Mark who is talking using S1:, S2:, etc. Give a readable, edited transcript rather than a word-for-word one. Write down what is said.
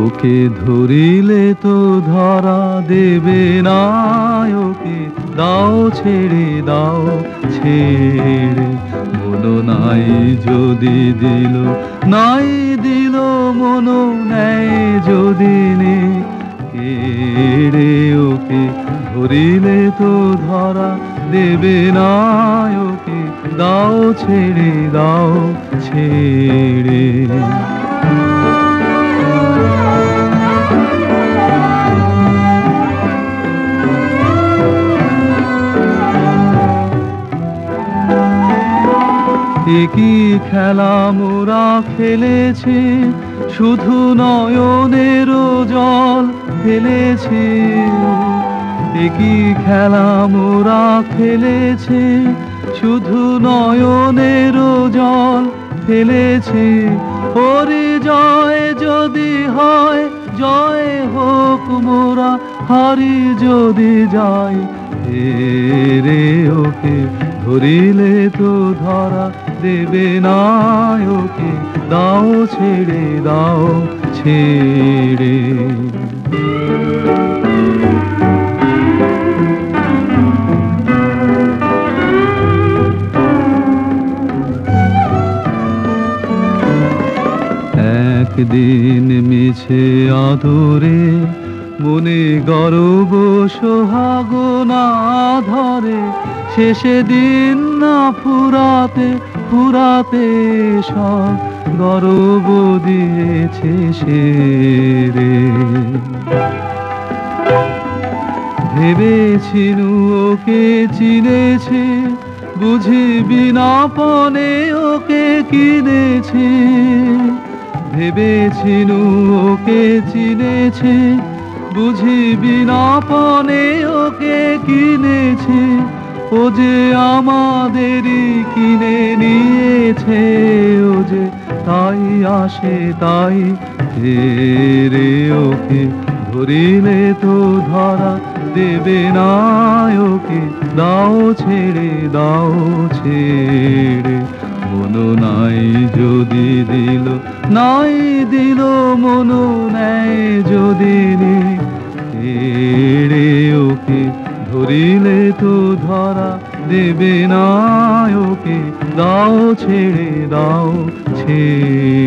S1: ওকে ধরিলে তো ধরা দেবে না, ওকে দাও ছেড়ে দাও ছেড়ে। মনো নাই যদি দিল, নাই দিল মনো নেয় যদি নে কেড়ে। ওকে ধরিলে তো ধরা দেবে না, ওকে দাও ছেড়ে দাও ছেড়ে। একই খেলা মোরা খেলেছে, শুধু নয়নেরও জল ফেলেছে। একই খেলা মোরা খেলেছে, শুধু নয়নেরও জল ফেলেছে। ওরে জয় যদি হয়, জয় হোক মোরা হারি যদি যাই রে। ওকে ধরিলে তো ধরা দেবে না, ওকে দাও ছেড়ে দাও ছেড়ে। একদিন মিছে আদরে মনে গর্ব সোহাগ না ধরে, শেষে দিন না ফুরাতে ফুরাতে সব গর্ব দিয়েছে সেরে। ভেবেছিনু ওকে চিনেছে, বুঝি বিনাপনে ওকে কিনেছে। ভেবেছিনু ওকে চিনেছে, বুঝি বিনাপনে ওকে কিনেছে। ও যে আমাদেরই কিনে নিয়েছে, ও যে তাই আসে তাই রে। ওকে ধরিলে তো ধরা দেবে না, ওকে দাও ছেড়ে দাও ছেড়ে। মনো নাই যদি দিল, নাই দিল মনো নেয় যদি নে কেড়ে। ওকে ধরিলে তো ধরা দেবে না, ওকে দাও ছেড়ে দাও ছেড়ে।